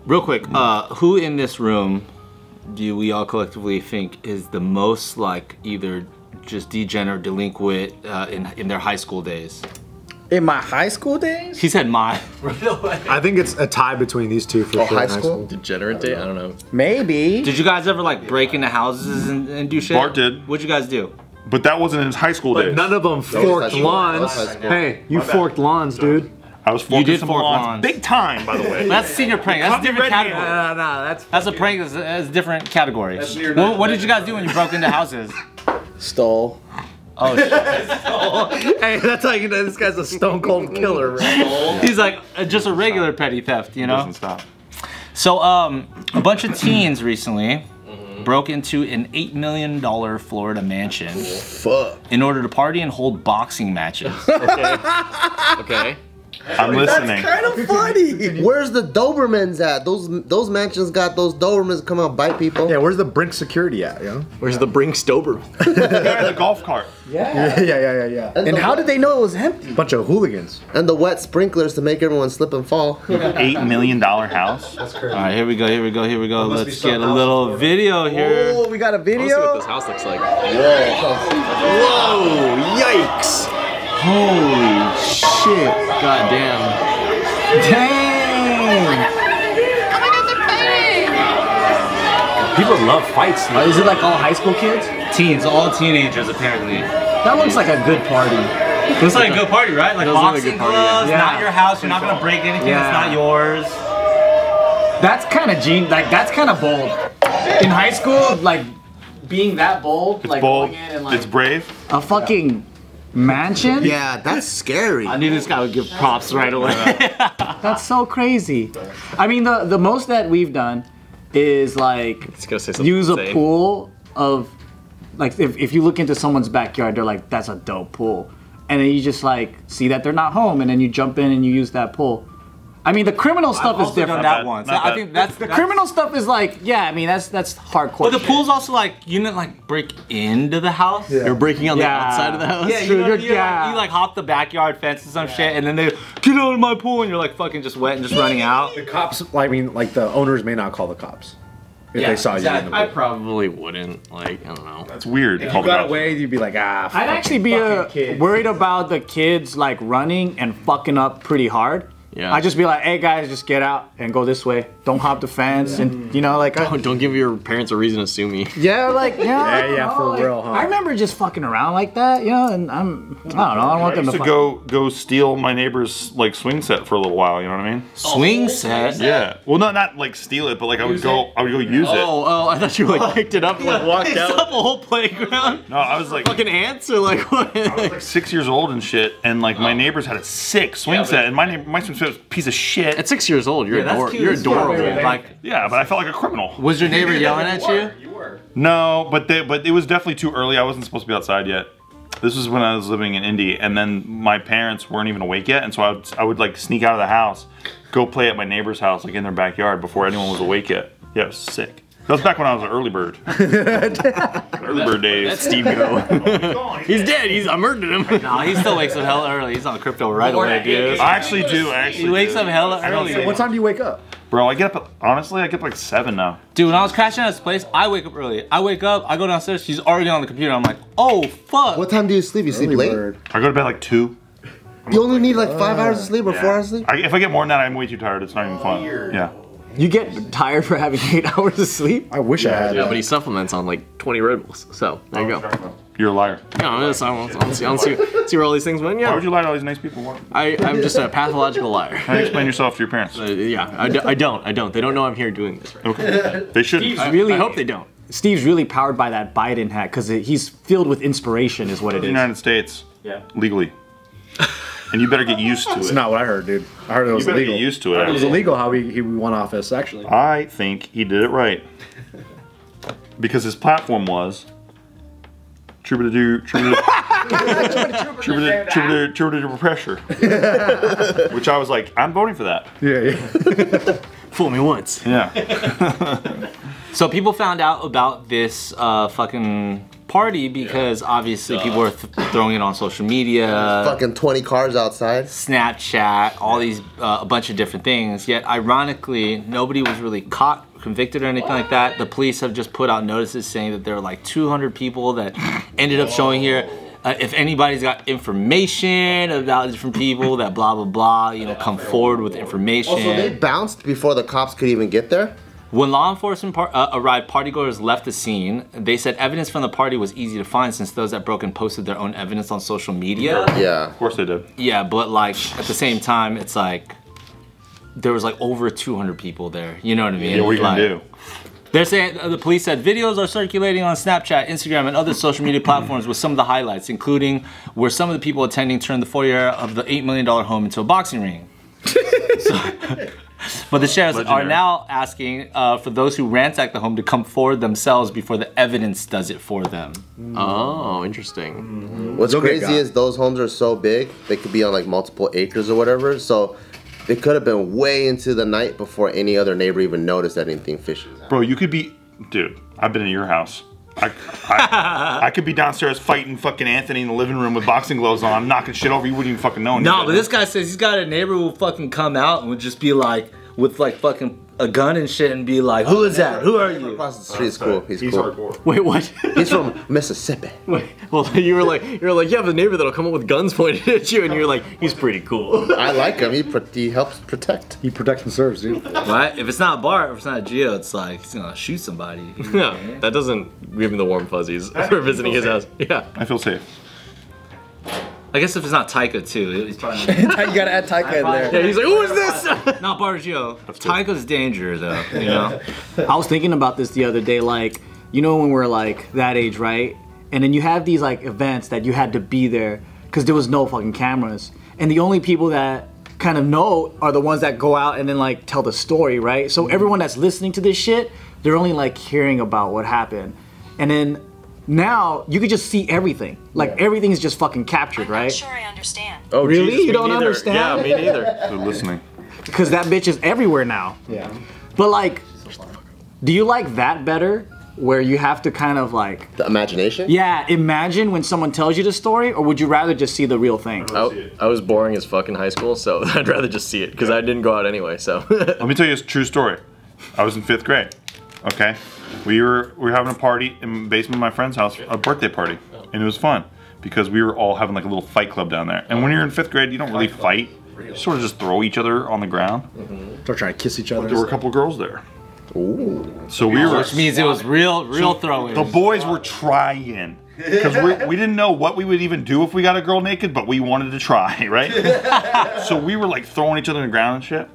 Real quick, who in this room do we all collectively think is the most like either just degenerate, delinquent in their high school days? In my high school days? He said my. I think it's a tie between these two for sure. High school? Degenerate day? I don't know. Maybe. Did you guys ever like break into houses and do shit? Bart did. What'd you guys do? But that wasn't in his high school days. None of them forked lawns. Hey, you forked lawns, dude. I was forking did some fork lawns. lawns. Big time, by the way. That's a senior prank. That's a different category. No, That's a prank. That's a different category. What did you guys do when you broke into houses? Stole. Oh shit. Hey, that's how you know this guy's a stone cold killer, right? He's like just a regular petty theft, you know? Doesn't stop. So a bunch of teens recently broke into an $8 million Florida mansion in order to party and hold boxing matches. Okay. I'm listening. Kind of funny. Where's the Dobermans at? Those mansions got those Dobermans come out bite people. Yeah, where's the Brink security at, yo? Where's the Brinks Dober? The golf cart. Yeah. And how did they know it was empty? Bunch of hooligans. And the wet sprinklers to make everyone slip and fall. $8 million house. All right, here we go. Let's get a little video here. Oh, we got a Let's see what video? this house looks like. Whoa! Yikes! Holy shit. God damn. Dang! People love fights. Is it like all high school kids? Teens, all teenagers apparently. That looks like a good party. Looks like a good party, right? Like Does look like a boxing good party, gloves, yeah. not your house. You're not gonna break anything that's not yours. That's kind of that's kind of bold. In high school, like being that bold, It's like bold. going in and like It's brave. a fucking mansion. Yeah, that's scary. I knew this guy would give props right away. That's so crazy. I mean, the most that we've done is like Gonna say something use a insane. pool of like if you look into someone's backyard, they're like, that's a dope pool, and then you just like see that they're not home, and then you jump in and you use that pool. I mean, the criminal stuff is different. That once. Not I bad. think that's The criminal stuff is like, yeah, I mean that's hardcore. But the shit. pool's also like you didn't like break into the house. You're breaking on the Yeah. outside of the house? Yeah, True, you like hop the backyard fence and some shit, and then they get out of my pool, and you're like fucking just wet and just running out. The cops, I mean, like the owners may not call the cops if they saw you in the I pool. probably wouldn't. Like, I don't know. That's weird. If you got away, you'd be like, ah. I'd actually be worried about the kids like running and fucking up pretty hard. Yeah. I'd just be like, hey guys, just get out and go this way. Don't hop the fence, and you know, like. Don't give your parents a reason to sue me. Yeah, like Yeah, for like, real, huh? I remember just fucking around like that, you know, and I don't know, I don't want them used to to go steal my neighbor's like swing set for a little while. You know what I mean? Swing set. Yeah. Well, not like steal it, but like I would go use it. Oh, I thought you like picked it up and like walked It's out. up a whole playground. No, I was like Fucking ants or like what? I was like 6 years old and shit, and like my neighbors had a sick swing set, and my swing set was a piece of shit. At 6 years old, you're you're as fuck. adorable. Like, Yeah, but I felt like a criminal. was your neighbor yelling at you? No, but it was definitely too early. I wasn't supposed to be outside yet. This was when I was living in Indy, and then my parents weren't even awake yet, and so I would like sneak out of the house, go play at my neighbor's house, like in their backyard, before anyone was awake yet. Yeah, it was sick. That was back when I was an early bird. Early bird days. That's Steve Go. He's dead. I murdered him. No, he still wakes up hella early. He's on crypto right away, dude. I actually do. He wakes up hella early. What time do you wake up? Bro, I get up, honestly, I get up like 7 now. Dude, when I was crashing at his place, I wake up early. I wake up, I go downstairs, she's already on the computer. I'm like, oh, fuck. What time do you sleep? You sleep late? I go to bed like 2. You only need like 5 hours of sleep or 4 hours of sleep? If I get more than that, I'm way too tired. It's not even fun. Yeah. You get tired for having 8 hours of sleep? I wish I had. Yeah, but he supplements on like 20 Red Bulls. So there you go. You're a liar. Yeah, I don't see where all these things went. Why Yeah, would you lie to all these nice people? I'm just a pathological liar. How do you explain yourself to your parents? Yeah, I don't. They don't know I'm here doing this. Right? Okay. They shouldn't. I hope they don't. Steve's really powered by that Biden hat because he's filled with inspiration, is what it The is. United States. Yeah. Legally. And you better get used to That's it. not what I heard, dude. I heard it was You better illegal. get used to it. It was illegal how he won office, actually. I think he did it right. Because his platform was troubadour pressure. Which I was like, I'm voting for that. Yeah. Fool me once. Yeah. So people found out about this fucking party because obviously people were throwing it on social media. Fucking 20 cars outside. Snapchat, all these, a bunch of different things. Yet, ironically, nobody was really caught, convicted or anything like that. The police have just put out notices saying that there were like 200 people that ended up showing here. If anybody's got information about different people that blah, blah, blah, you know, come forward with information. Also, they bounced before the cops could even get there? When law enforcement arrived, partygoers left the scene. They said evidence from the party was easy to find since those that broke in posted their own evidence on social media. Yeah. Of course they did. Yeah, but like at the same time, it's like there was like over 200 people there. You know what I mean? Yeah, what are you gonna do? They're saying, the police said videos are circulating on Snapchat, Instagram, and other social media platforms with some of the highlights, including where some of the people attending turned the foyer of the $8 million home into a boxing ring. But the sheriffs are now asking for those who ransacked the home to come forward themselves before the evidence does it for them. Oh, interesting. What's crazy is those homes are so big, they could be on like multiple acres or whatever, so it could have been way into the night before any other neighbor even noticed that anything fishy. Bro, you could be, dude, I've been in your house. I could be downstairs fighting fucking Anthony in the living room with boxing gloves on. I'm knocking shit over, you wouldn't even fucking know. No, but this guy says he's got a neighbor who will fucking come out and would just be like, with like fucking a gun and shit and be like, who is that? Who are you? Across the street is cool. He's cool. hardcore. Wait, what? He's from Mississippi. Wait, well, you were like, you have a neighbor that'll come up with guns pointed at you, and you're like, he's pretty cool. I like him. He helps protect. He protects and serves, dude. Right? If it's not Bart, if it's not Gio, it's like he's gonna shoot somebody. Yeah, that doesn't give me the warm fuzzies for visiting his house. Yeah. I feel safe. I guess if it's not Taika too, he's probably You gotta add Taika in there. Yeah, he's like, who is this? not Bart or Gio. Taika's danger though, you know? I was thinking about this the other day, like, you know when we're like that age, right? And then you have these like events that you had to be there because there was no fucking cameras. And the only people that kind of know are the ones that go out and then like tell the story, right? So everyone that's listening to this shit, they're only like hearing about what happened. And then now you could just see everything. Like everything's just fucking captured, right? I'm not sure I understand. Oh, Really? Jesus, You me don't neither. understand? Yeah, me neither. They're listening. Because that bitch is everywhere now. Yeah. But like, do you like that better? Where you have to kind of like, The imagination? yeah, imagine when someone tells you the story, or would you rather just see the real thing? I was boring as fuck in high school, so I'd rather just see it, because I didn't go out anyway, so. Let me tell you a true story. I was in 5th grade, okay? We were having a party in the basement of my friend's house, a birthday party, and it was fun because we were all having like a little fight club down there. And when you're in 5th grade, you don't really fight. You sort of just throw each other on the ground. Start trying to kiss each other. There were a couple girls there. Ooh. So we were, Which means it was real throwing. the boys were trying. Because we didn't know what we would even do if we got a girl naked, but we wanted to try, right? So we were like throwing each other on the ground and shit.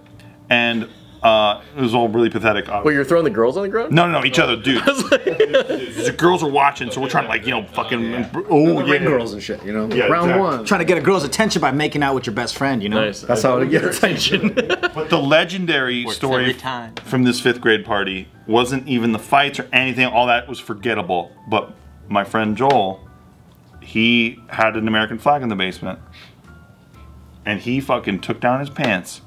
And it was all really pathetic. Wait, you're throwing the girls on the ground? No, each other, dude. The girls are watching, so we're trying to like, you know, fucking, oh yeah. Ring girls and shit, you know? Yeah, Round exactly. one. Trying to get a girl's attention by making out with your best friend, you know? Nice. That's how it gets attention. But the legendary Works story every time. from this 5th grade party wasn't even the fights or anything. All that was forgettable. But my friend Joel, he had an American flag in the basement. And he fucking took down his pants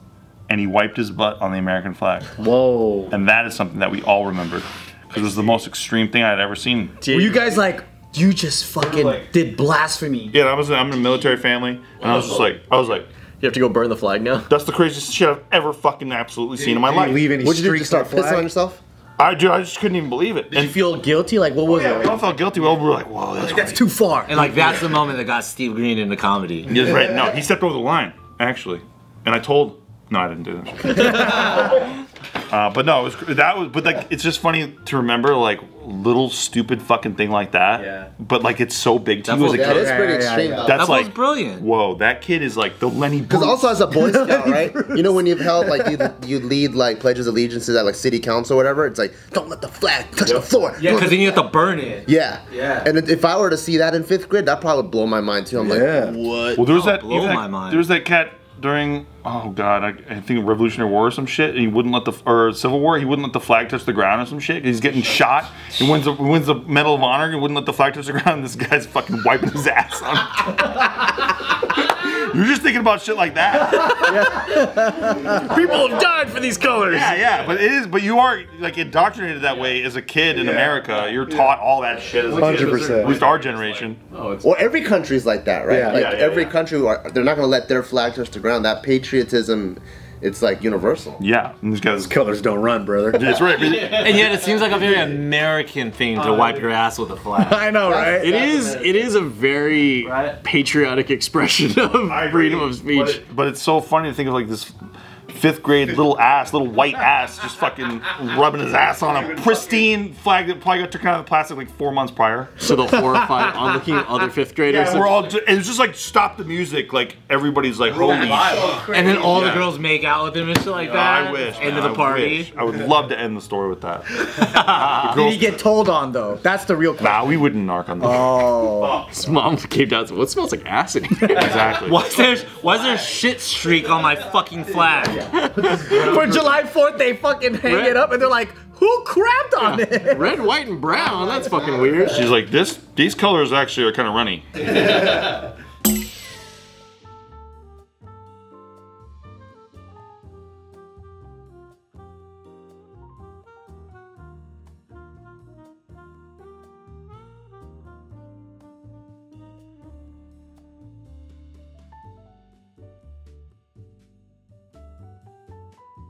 and he wiped his butt on the American flag. Whoa. And that is something that we all remembered. Because it was the most extreme thing I'd ever seen. Were you guys like, you just fucking did blasphemy? Yeah, I'm in a military family. And I was like, You have to go burn the flag now? that's the craziest shit I've ever fucking absolutely seen in my life. Leave any What'd you do? streaks Just start on the pissing on flag? yourself? I just couldn't even believe it. Did you feel guilty? Like, what was Yeah, we it? all felt guilty. We all were like, whoa, that's That's too far. And like that's the moment that got Steve Greene into comedy. Yes, right. No, he stepped over the line, actually. And I told, no, I didn't do that. But no, but like, it's just funny to remember like little stupid fucking thing like that. Yeah. But like, it's so big to you as a Yeah, it kid. is pretty Yeah, extreme yeah. though. That's That was like, brilliant. whoa, that kid is like the Lenny Because Bruce. also as a Boy Scout, right? You know when you've held like you lead like pledges of allegiances at like city council or whatever, it's like don't let the flag touch the floor. Yeah, because then you have to burn it. Yeah. Yeah. And if I were to see that in 5th grade, that probably would blow my mind too. I'm Yeah. like, what? Well, there was that, blow even my that mind. there was that cat during, oh god, I think Revolutionary War or some shit, and he wouldn't let or Civil War, he wouldn't let the flag touch the ground or some shit. He's getting shot. He wins the Medal of Honor. He wouldn't let the flag touch the ground. And this guy's fucking wiping his ass on it. You're just thinking about shit like that. People have died for these colors. Yeah, but it is. But you are like indoctrinated that way as a kid in America. You're taught all that shit as a kid. 100%. At least our generation. Well, every country's like that, right? Yeah. Like Yeah, every yeah. country, they're not gonna let their flag touch the ground. That patriotism, it's like universal. Yeah, and these guys. Colors don't run, brother. That's right. And yet it seems like a very American thing to wipe your ass with a flag. I know, right? It is a very patriotic expression of freedom of speech. But it's so funny to think of like this 5th grade little white ass, just fucking rubbing his ass on a pristine flag that probably got taken out of the plastic like 4 months prior. So the horrified onlooking at other 5th graders. We're all. It was just like stop the music. Like everybody's like holy shit. And then all the Yeah. girls make out with him and shit like that. I wish. End of man, the party. wish. I would love to end the story with that. Did he get told on though? That's the real question. Nah, we wouldn't narc on this. Oh. His mom came down and said, "What smells like acid?" Exactly. Why is there a shit streak on my fucking flag? For July 4th, they fucking hang it up and they're like, who crapped on it? Red, white, and brown. That's fucking weird. She's like, these colors actually are kind of runny.